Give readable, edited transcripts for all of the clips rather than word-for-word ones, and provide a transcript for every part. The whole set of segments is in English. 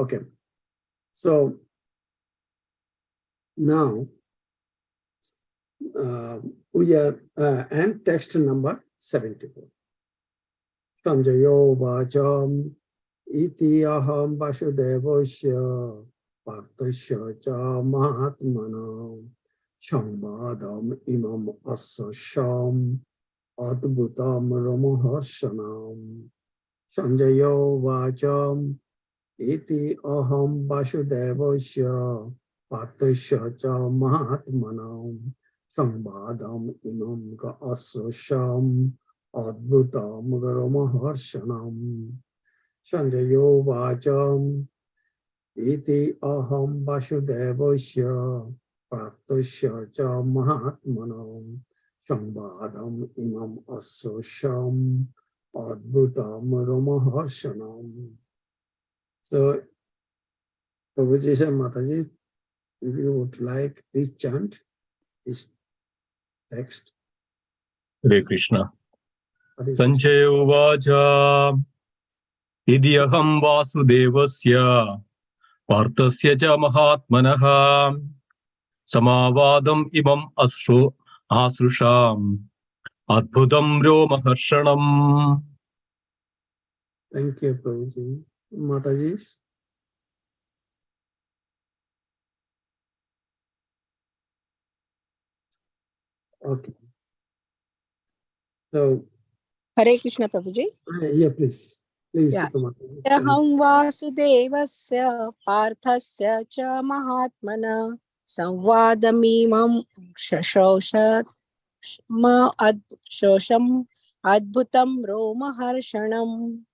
Okay. So now we are and text number 74. Sanjayo vacham iti aham vasudevasya partasya cha mahatmana sambadam imam asasham adbhutam ramaharsanam. Sanjayo vacham iti aham vasudevasya partasya cha mahatmana sambadam imam asasham adbhutam ramaharsanam. Sanjayo vacham iti aham vasudevasya partasya cha mahatmanam sambadam imam asasham adbhutam ramaharsanam. So, Prabhuji said, Mataji, if you would like, please chant this text. Hare Krishna. Sanjaya uvacha idiyaham vasudevasya partasya cha mahatmanaha samavadam imam asrusham adbhutam romaharshanam. Thank you, Prabhuji. Mataji. Okay. So, Hare Krishna, Prabhuji. Yeah, please. Please. Yeah. Aham vasudevasya parthasya cha mahatmana samvadamimam shashoshat ma shosham adbhutam romaharshanam.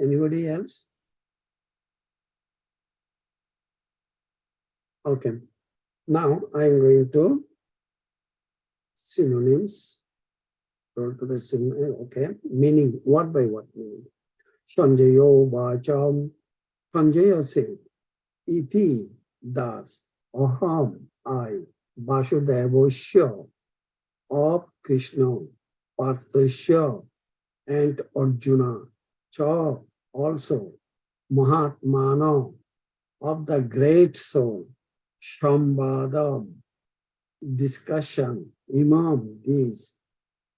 Anybody else? Okay. Now I'm going to synonyms. Go to the synonym. Okay. Meaning, word by word meaning. Sanjayo vacham. Sanjaya said, iti, das, aham, I, Vasudevasya, of Krishna, Parthasya, and Arjuna, cha, also, Mahatmana, of the great soul, Shambhadam, discussion, Imam, these,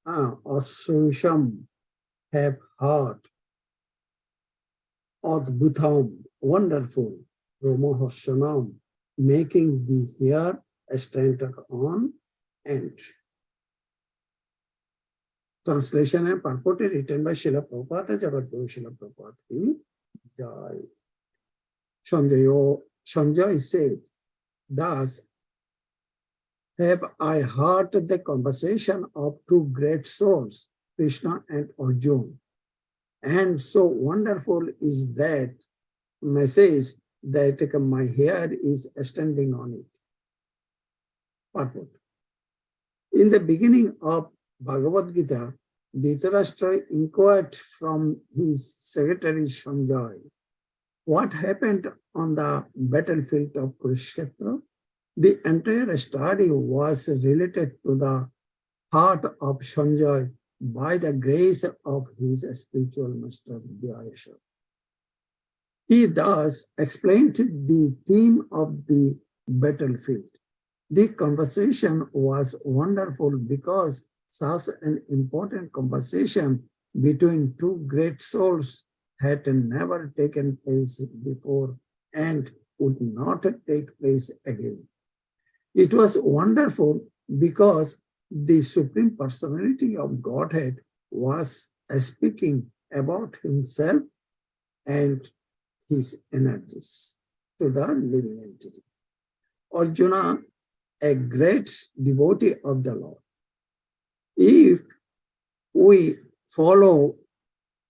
Asusham, have heard, Adbhutam, wonderful, Romohashanam, making the hair stand on end. Translation and purport written by Srila Prabhupada, Jagadguru Srila Prabhupada ki Jai. Sanjay said, thus have I heard the conversation of two great souls, Krishna and Arjuna. And so wonderful is that message that my hair is standing on it. Purport. In the beginning of Bhagavad Gita, Dattatreya inquired from his secretary Sanjay, what happened on the battlefield of Kurukshetra? The entire study was related to the heart of Sanjay by the grace of his spiritual master Vyasa. He thus explained the theme of the battlefield. The conversation was wonderful because such an important conversation between two great souls had never taken place before and would not take place again. It was wonderful because the Supreme Personality of Godhead was speaking about himself and his energies to the living entity. Arjuna, a great devotee of the Lord. If we follow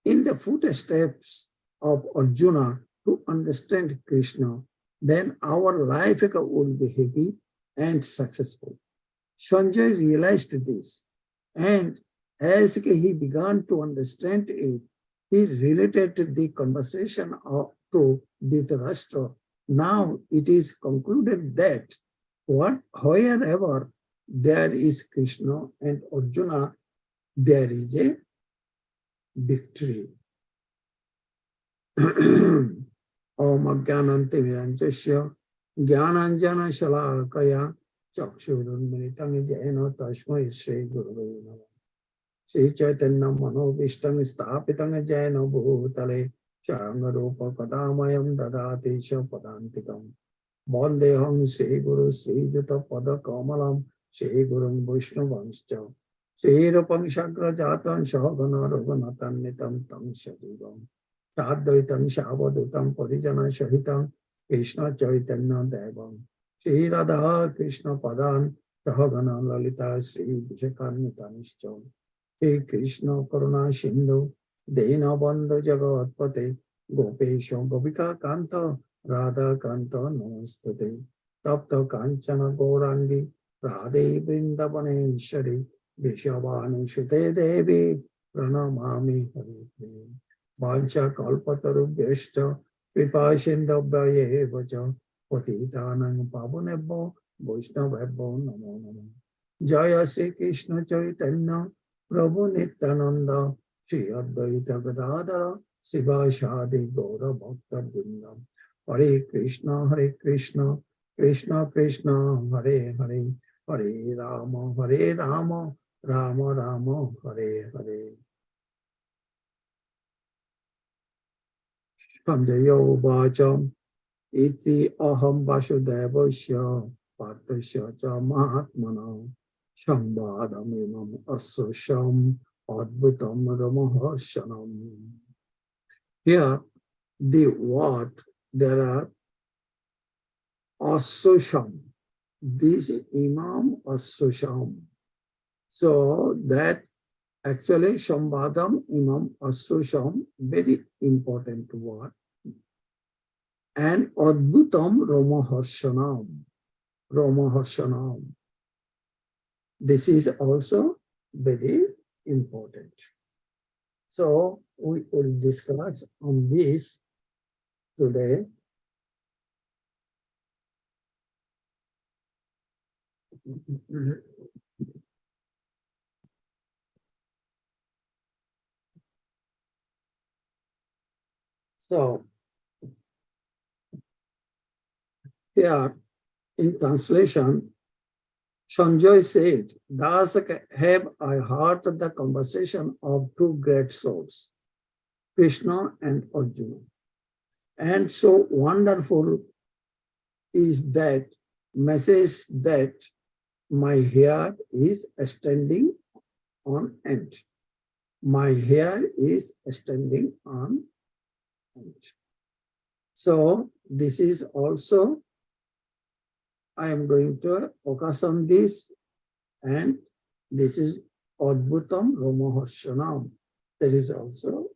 in the footsteps of Arjuna to understand Krishna, then our life will be happy and successful. Sanjay realized this, and as he began to understand it, he related the conversation to Dhritarashtra. Now it is concluded that wherever there is Krishna and Arjuna, there is a victory. Om Ajnananti Viranchasya Jnananjana Shalakaya Chakshurunmilitam Jena Tasmai Shri Gurave Namaha. Shri Chaitanya Manobishtam Sthapitam Jena Bhutale Changarupa Padamayam Dadati Padantikam Vandeham Shri Guru Sri Juta Pada Kamalam Shri Gurun Vaishnavanscha Shri Rupam Shakra Jatan Shahagana Raghunatam Nitam Tam Shadivam Tadvaitam Shavadutam Parijana Shahitam Krishna Chaitanya Devam Shri Radha Krishna Padan Sahagana Lalita Shri Vishakanitanishcha Shri Krishna Karuna Sindhu Dena Bandhu Jagatpate Gopesha Gopika Kanta Radha Kanta Namastute Tapta Kanchana Gaurangi Radhe Vrindavaneshwari Vishavanu Shute Devi Pranamami Hari Prem Vancha Kalpatarubhyashcha Kripa Sindhabhaya Vacha Patitanang Pavanebho Vaishnavebho Namo Namo Jaya Sri Krishna Chaitanya Prabhu Nityananda Shri Advaita Gadadara Sivashadi Gaura Bhakta Vrinda Hare Krishna Krishna Krishna Hare Hare Hare Rama Rama Rama Hare Hare. Sanjaya Vacha Iti Aham Vasudevasya Partasya Cha Mahatmana Shambhadamimam Asasham Adbhutam Ramaharshanam. Here, the word, there are Asasham. This Imam Asasham. So that actually Shambhadam Imam Asasham, very important word. And Adbhutam Ramaharshanam. This is also very important. So we will discuss on this today. So here in translation, Sanjay said, thus have I heard the conversation of two great souls, Krishna and Arjuna. And so wonderful is that message that my hair is standing on end. My hair is standing on end. So this is also, I am going to focus on this, and this is Adbhutam Ramaharshanam. That is also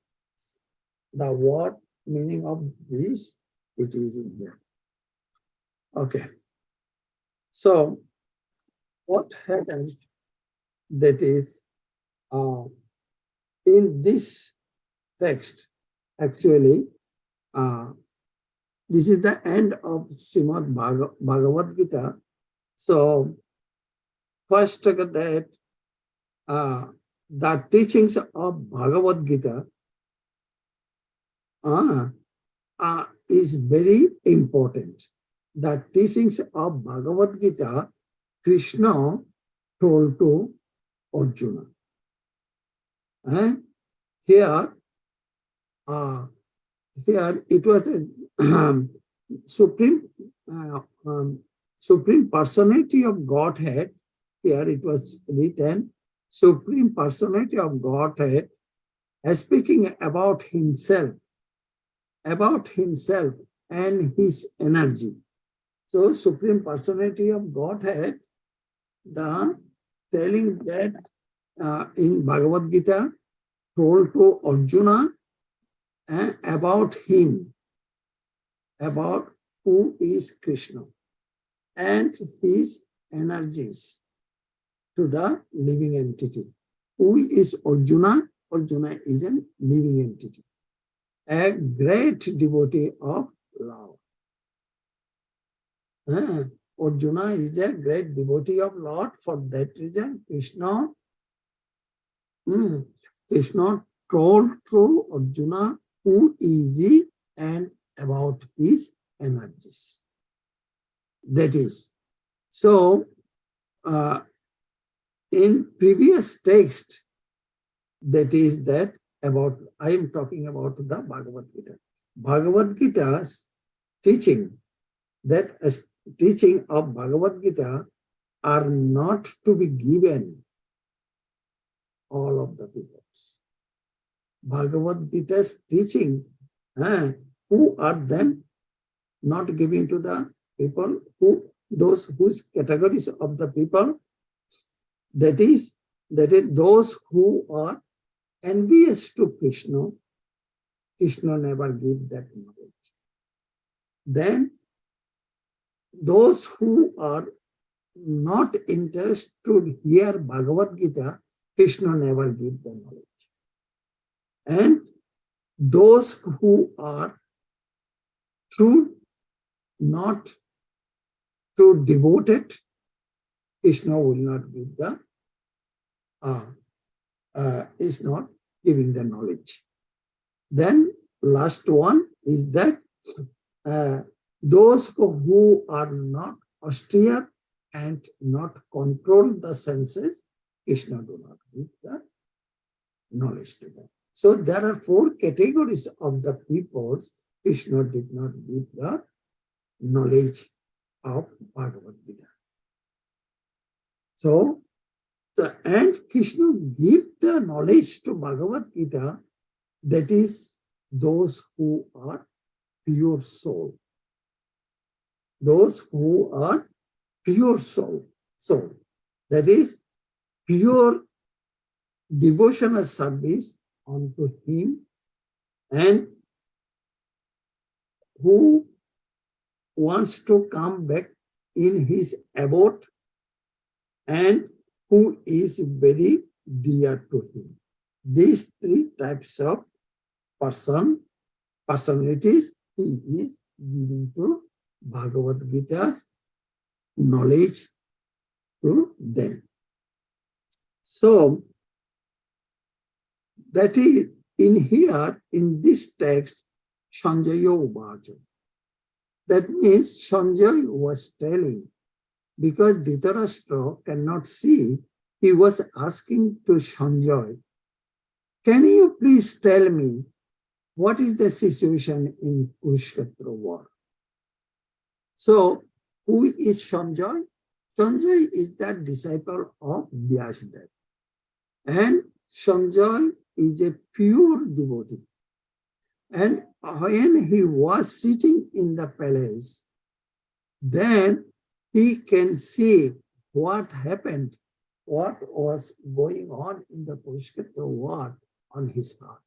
the word meaning of this, it is in here. Okay. So what happens, that is, in this text, actually, this is the end of Srimad Bhagavad Gita. So first that the teachings of Bhagavad Gita is very important. The teachings of Bhagavad Gita, Krishna told to Arjuna. Here it was supreme personality of Godhead. Here it was written, Supreme Personality of Godhead, speaking about himself and his energy. So Supreme Personality of Godhead, the telling that in Bhagavad Gita, told to Arjuna about him, about who is Krishna and his energies to the living entity. Who is Arjuna? Arjuna is a living entity, a great devotee of love. Arjuna is a great devotee of Lord. For that reason, Krishna told to Arjuna who is That is. So, in previous text, that is that about, I am talking about the Bhagavad Gita. Bhagavad Gita's teaching, that teaching of Bhagavad Gita are not to be given all of the peoples. Bhagavad Gita's teaching, who are them not giving to the people? Who, those whose categories of the people? That is those who are envious to Krishna. Krishna never give that knowledge. Then those who are not interested to hear Bhagavad Gita, Krishna never give the knowledge. And those who are true, not true devoted, Krishna will not give the, is not giving the knowledge. Then last one is that those who are not austere and not control the senses, Krishna do not give the knowledge to them. So there are 4 categories of the peoples. Krishna did not give the knowledge of Bhagavad Gita. So and Krishna give the knowledge to Bhagavad Gita, that is those who are pure soul. Those who are pure soul. That is pure devotional service unto him, and who wants to come back in his abode and who is very dear to him. These 3 types of personalities he is giving to Bhagavad Gita's knowledge to them. So that is in here, in this text, Sanjaya Uvacha. That means Sanjay was telling, because Dhritarashtra cannot see, he was asking to Sanjay, can you please tell me what is the situation in Kurukshetra war? So, who is Sanjay? Sanjay is that disciple of Vyasadeva. And Sanjay is a pure devotee. And when he was sitting in the palace, then he can see what happened, what was going on in the Kurukshetra war on his heart.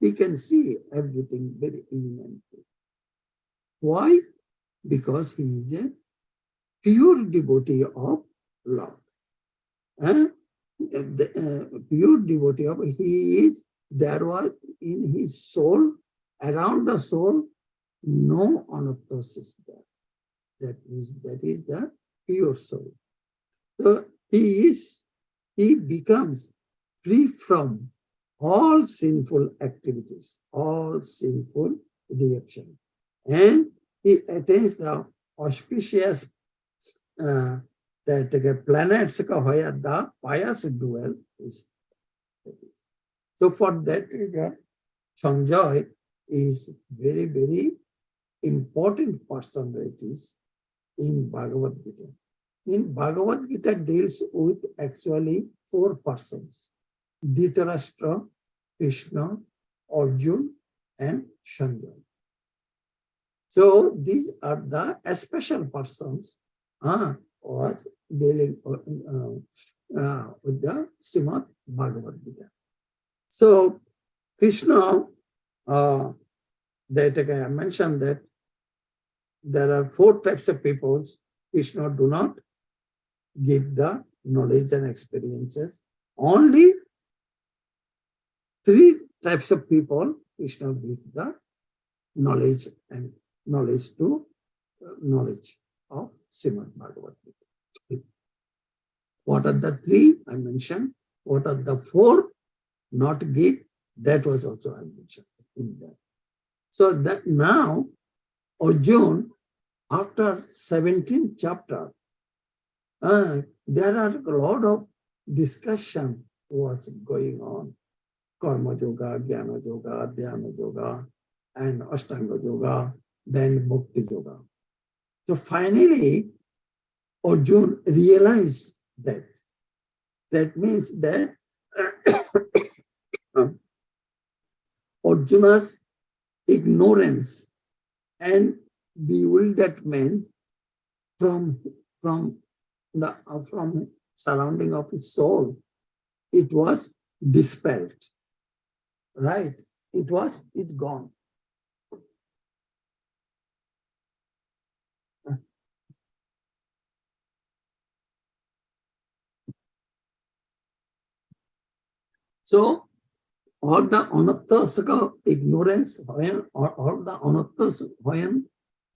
He can see everything very eminently. Why? Because he is a pure devotee of Lord. Pure devotee of, he is, there was in his soul, around the soul, no anattas is there. That is the pure soul. So he becomes free from all sinful activities, all sinful reaction. And he attains the auspicious that planets the pious dwell is. So for that reason, Sanjay is very, very important personalities in Bhagavad Gita. In Bhagavad Gita deals with actually 4 persons: Dhritarashtra, Krishna, Arjuna, and Sanjay. So these are the special persons was dealing with the Srimad Bhagavad Gita. So Krishna, that I mentioned that there are 4 types of people. Krishna do not give the knowledge and experiences. Only 3 types of people Krishna gives the knowledge and knowledge to knowledge of Srimad Bhagavad Gita. What are the 3 I mentioned? What are the 4 not give? That was also I mentioned in that. So that now Arjuna after 17th chapter, there are a lot of discussion was going on. Karma Yoga, Jnana Yoga, Dhyana Yoga, and Ashtanga Yoga, then Bhakti Yoga. So finally, Arjuna realized that. That means that Arjuna's ignorance and bewilderment from surrounding of his soul, it was dispelled, right? It gone. So all the anattas of ignorance, all the anattas when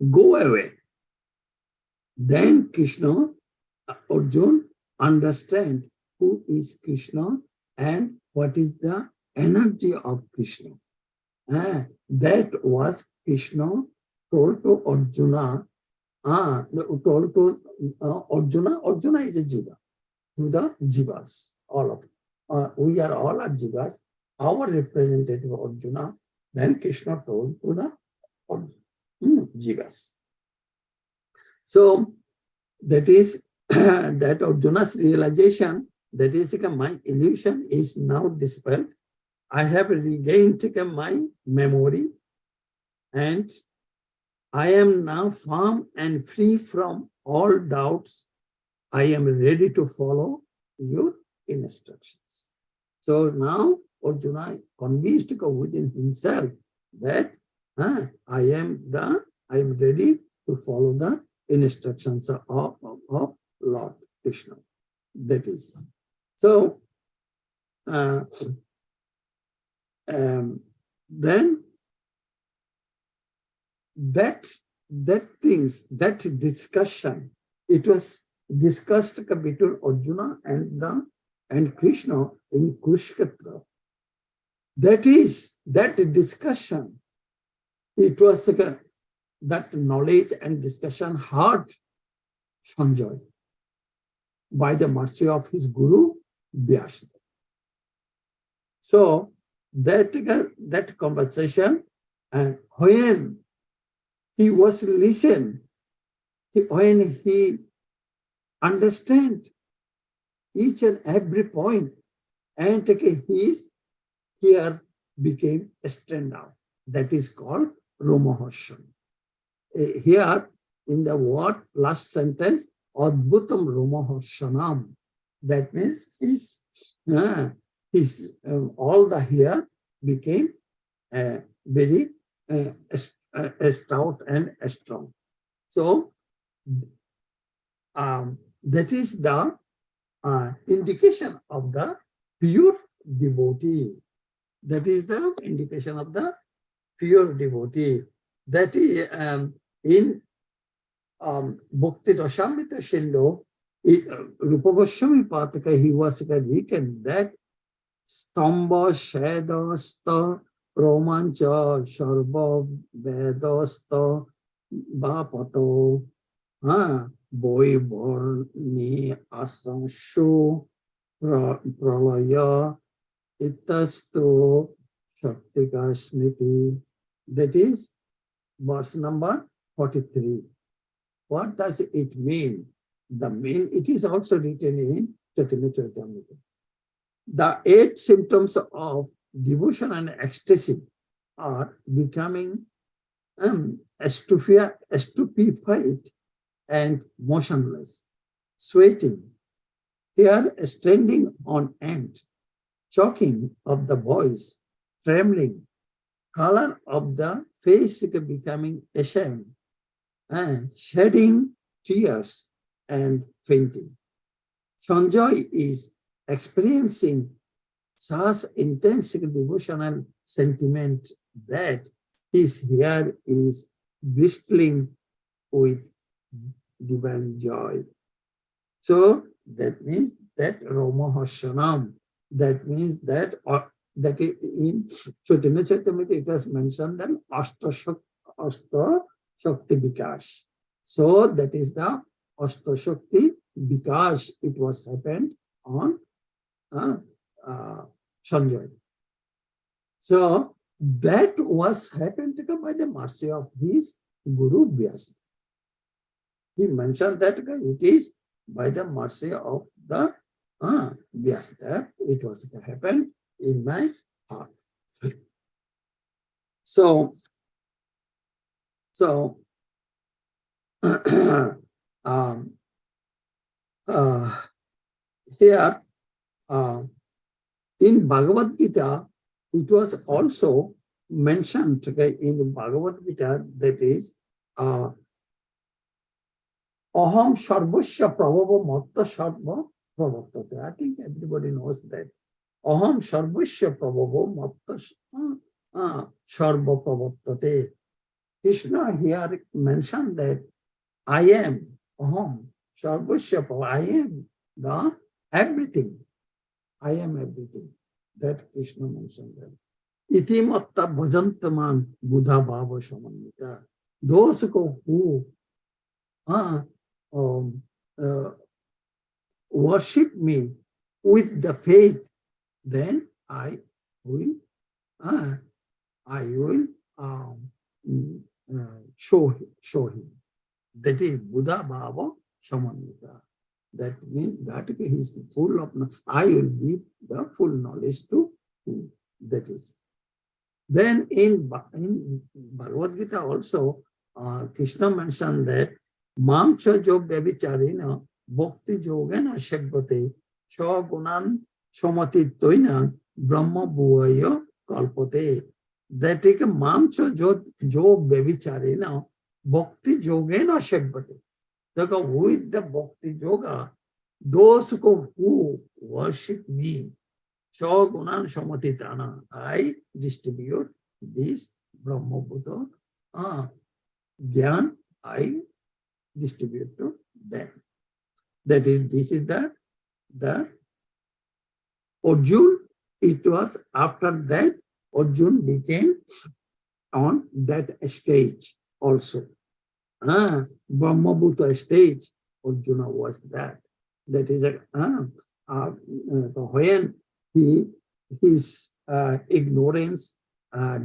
go away, then Krishna, Arjuna understand who is Krishna and what is the energy of Krishna. That was Krishna told to Arjuna, told to Arjuna. Arjuna is a jiva, to the jivas, all of it. We are all are jivas. Our representative Arjuna, then Krishna told to the jivas. So that is that Arjuna's realization, that is my illusion is now dispelled. I have regained my memory and I am now firm and free from all doubts. I am ready to follow your instructions. So now Arjuna convinced within himself that I am ready to follow the instructions of Lord Krishna. That is. So then that discussion, it was discussed between Arjuna and Krishna in Kurukshetra. That discussion, it was that knowledge and discussion heard Sanjay by the mercy of his guru Vyasa. So that conversation, and when he was listened, when he understand each and every point, and his here became stand out. That is called Romaharshan. Here in the word last sentence, Adbhutam Romaharshanam. That means his all the hair became very stout and strong. So that is the indication of the pure devotee. That is the indication of the pure devotee. That is in Bhakti Rasamrita Sindhu, Rupa Goswami Pataka, he was written that Stamba Shedasta Romancha Sharva Vedasta Bapato Boy Borni Asanshu Pralaya Itastu Shaktika Smriti. That is verse number 43. What does it mean? The mean, it is also written in Chaitanya Charitamrita. The 8 symptoms of devotion and ecstasy are becoming stupefied and motionless, sweating, hair standing on end, choking of the voice, trembling, color of the face becoming ashamed, and shedding tears and fainting. Sanjay is experiencing such intense devotional sentiment that his hair is bristling with divine joy. So that means that Romaharshanam, that means that that in Chaitanya Charitamrita it was mentioned that Ashta Shakti Vikas. So that is the Ashtashakti because it was happened on Sanjay. So that was happened by the mercy of his Guru Vyasa. He mentioned that it is by the mercy of the Vyasa. It was happened in my heart. So here in Bhagavad Gita, it was also mentioned in Bhagavad Gita, that is Aham Sarvasya Prabhava Matta Sarva Prabhattate. I think everybody knows that. Aham Sarvasya Prabhava Matta Sarva Prabhattate. Krishna here mentioned that I am Aham Sarvasya Prabhava. I am the everything. I am everything. That Krishna mentioned that. Iti matta bhajantaman buddha bhava samanita. Those who worship me with the faith, then I will show him. That is Buddha Bhava Samanita. That means that he is full of, I will give the full knowledge to him. That is. Then in Bhagavad Gita also, Krishna mentioned that Mam cha jo vyabicharina bhakti yogena sebbate cha gunan samati toina brahma bhuvaya kalpate. That is Mam cha jo vyabicharina bhakti yogena sebbate. Because with the bhakti yoga, those who worship me, cha gunan samati tana, I distribute this Brahma Buddha Gyan, I distribute to them. That is, this is the Arjun. It was after that Arjun became on that stage also. Brahma Buddha stage, Arjuna was that. That is when his ignorance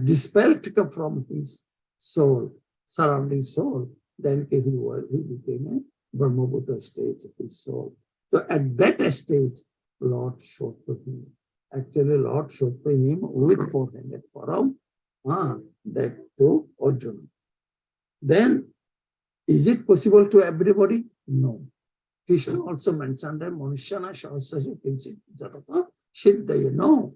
dispelled from his soul, surrounding soul, then he became a Brahma Buddha stage of his soul. So at that stage, Lord showed to him. Actually, Lord showed to him with four-handed param, that to Arjuna. Then, is it possible to everybody? No. Krishna also mentioned that Manushyana Sahasrasya Kinchit Jatata Siddhaya. No.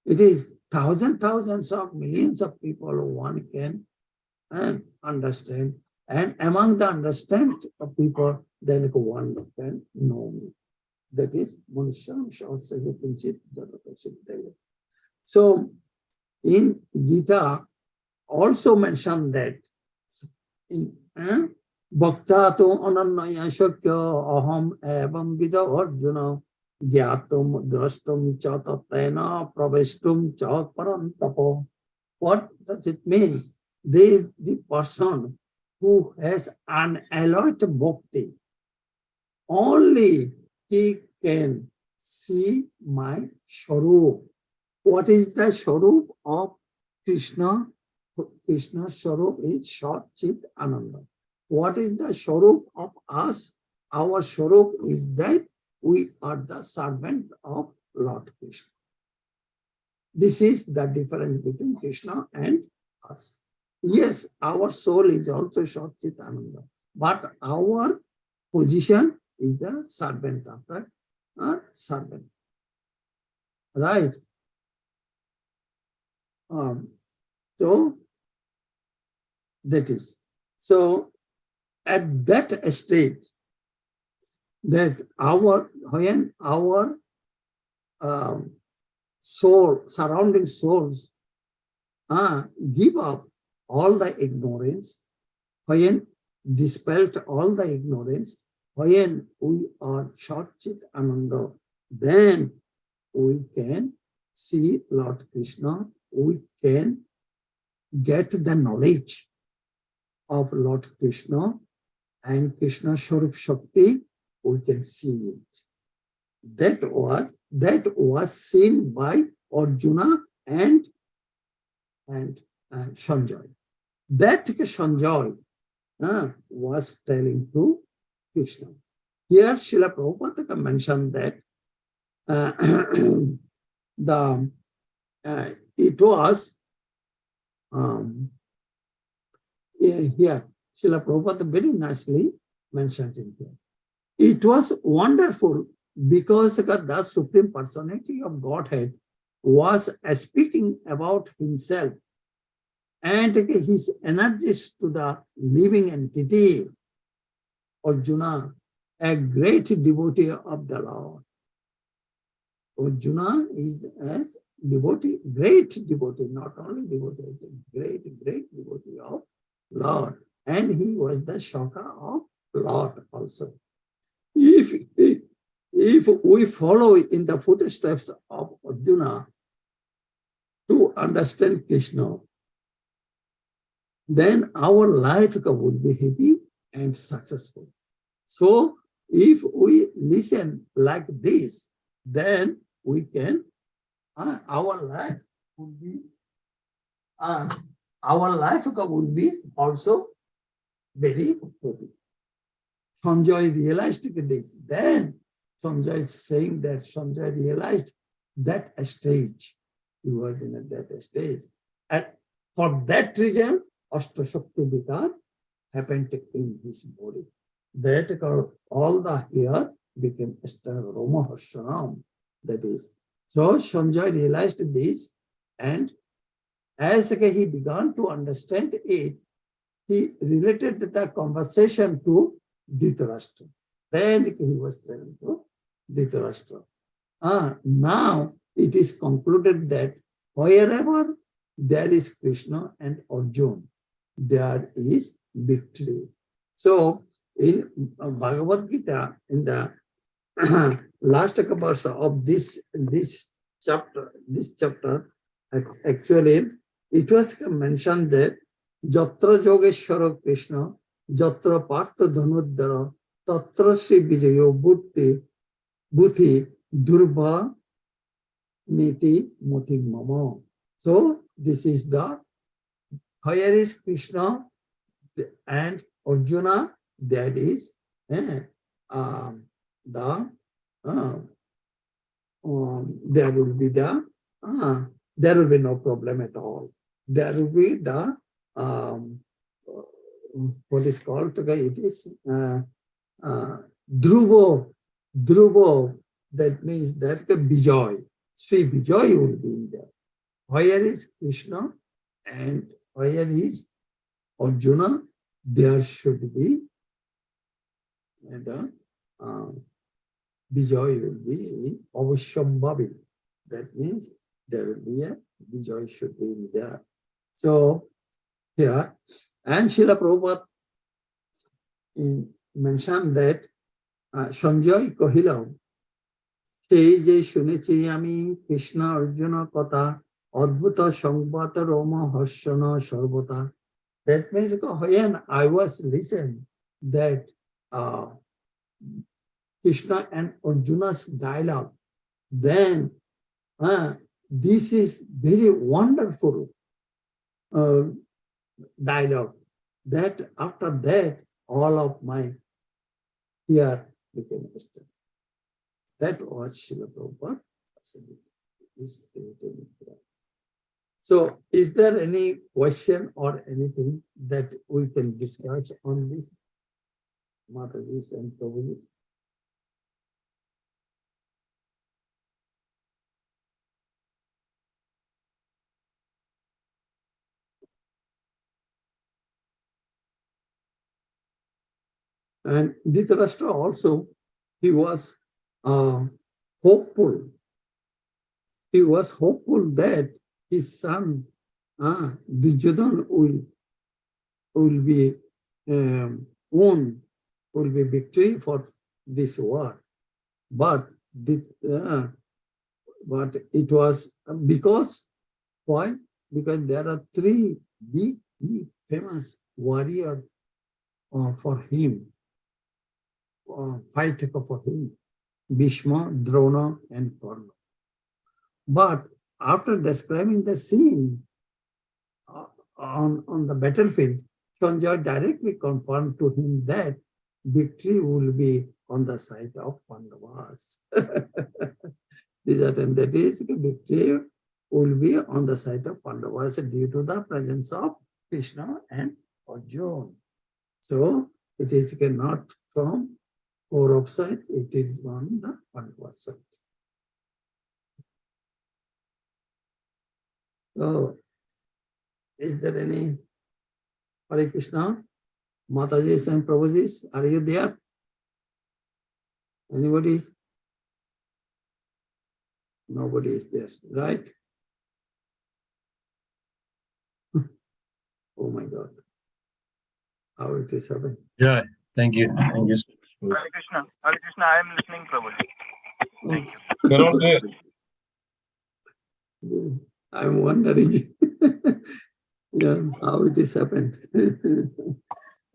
It is thousands of millions of people who one can understand. And among the understand of people, then one can know me. That is Manushyana Sahasrasya Kinchit Jatata Siddhaya. So in Gita also mentioned that in Bhaktato anannaya shakya aham evam vida arjuna gyatum drashtum cha tatena praveshtum cha parantapo. What does it mean? The person who has unalloyed bhakti, only he can see my Swarup. What is the Swarup of Krishna? Krishna's Swarup is Shat Chit Ananda. What is the Swarup of us? Our Swarup is that we are the servant of Lord Krishna. This is the difference between Krishna and us. Yes, our soul is also Shat Chit Ananda, but our position is the servant of that servant. Right? So that is. So at that state, that when our soul, surrounding souls, give up all the ignorance, when dispelled all the ignorance, when we are Shat Chit Ananda, then we can see Lord Krishna, we can get the knowledge of Lord Krishna and Krishna Swarup Shakti, we can see it. That was seen by Arjuna and Sanjay. That Sanjay was telling to Krishna. Here Srila Prabhupada mentioned that it was here Srila Prabhupada very nicely mentioned it here. It was wonderful because the Supreme Personality of Godhead was speaking about himself and his energies to the living entity, Arjuna, a great devotee of the Lord. Arjuna is a devotee, great devotee, not only devotee, is a great devotee of Lord. And he was the Shaka of Lord also. If we follow in the footsteps of Arjuna to understand Krishna, then our life would be happy and successful. So if we listen like this, then we can, our life would be also very happy. Sanjay realized this. Then Sanjay is saying that Sanjay realized that stage. He was in that stage. And for that reason, Ashtashakti Vikar happened in his body. That all the hair became Roma Harshanam. That is. So Sanjay realized this, and as he began to understand it, he related the conversation to Dhritarashtra. Then he was telling to Dhritarashtra. Now it is concluded that wherever there is Krishna and Arjuna, there is victory. So in Bhagavad Gita, in the last verse of this chapter, actually, it was mentioned that Jatra Yogeshwara Krishna, Jatra Partha Dhanuddara, Tatra Sri Vijayo Bhuti Durva Niti Moti Mama. So this is the, where is Krishna and Arjuna, that is there will be there will be no problem at all. There will be the what is called today, it is Dhruvo, that means that Vijay, Sri Vijay will be in there. Where is Krishna and where is Arjuna, there should be the Vijay will be in Avashyambhavi. That means there will be a Vijay should be in there. So here, and Srila Prabhupada mentioned that Sanjay Kahila, সেই যে শুনেছি আমি কৃষ্ণ অর্জুন কথা অদ্ভুত সংবাদ Rome হর্ষণ সর্বতা. That means when I was listening that Krishna and Arjuna's dialogue, then this is very wonderful dialogue. That after that, all of my fear became extinct. That was Srila Prabhupada. So, is there any question or anything that we can discuss on this, Mataji's and Prabhuji's? And Dhritarashtra also, he was hopeful. He was hopeful that his son Duryodhan will be won, will be victory for this war. But it was because, why? Because there are three big famous warriors for him, fight for him, Bhishma, Drona, and Karna. But after describing the scene on the battlefield, Sanjay directly confirmed to him that victory will be on the side of Pandavas. That is, victory will be on the side of Pandavas due to the presence of Krishna and Arjuna. So it is not from Kaurav side, it is on the Pandava side. So, is there any Hare Krishna? Mataji and Prabhuji, are you there? Anybody? Nobody is there, right? Oh my God. How it is happening? Yeah, thank you. Thank you so much. Hare Krishna, I am listening, Prabhuji. Thank you. You're all there. I'm wondering how it is happened.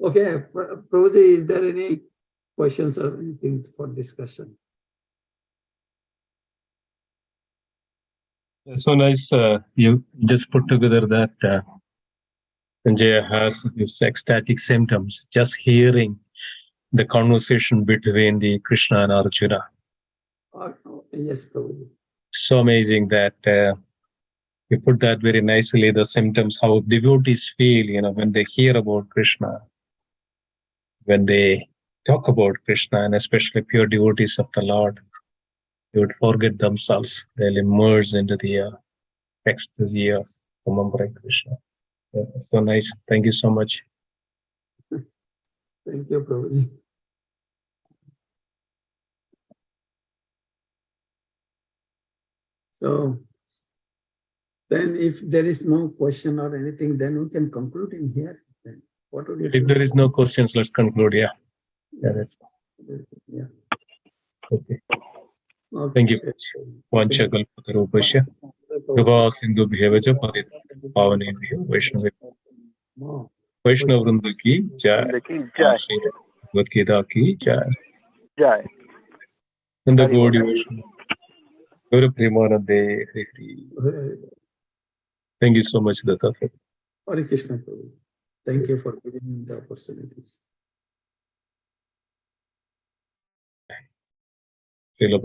Okay, Prabhuji, is there any questions or anything for discussion? So nice. You just put together that Sanjaya has these ecstatic symptoms, just hearing the conversation between the Krishna and Arjuna. Yes, Prabhuji. So amazing that you put that very nicely, the symptoms, how devotees feel, when they hear about Krishna, when they talk about Krishna, and especially pure devotees of the Lord, they would forget themselves. They'll immerse into the ecstasy of remembering Krishna. Yeah, so nice. Thank you so much. Thank you, Prabhuji. So, then if there is no question or anything, then we can conclude in here. Then what would you think? If there is no questions, let's conclude. Yeah. That's Yeah. okay. Okay. Thank you. Vanchakalpatarupasya. Kripā sindhubhyev ca pavanebhyo Vaishnava. Vaishnava Vrinda ki jai. Jai. Shri Bhagavad Gita ki jai. Jai. And the Hari Bol. Gaudiya Vaishnava. Guru Premanande Hare Hare. Thank you so much, Dattatreya. Hare Krishna, Prabhu. Thank you for giving me the opportunities. Srila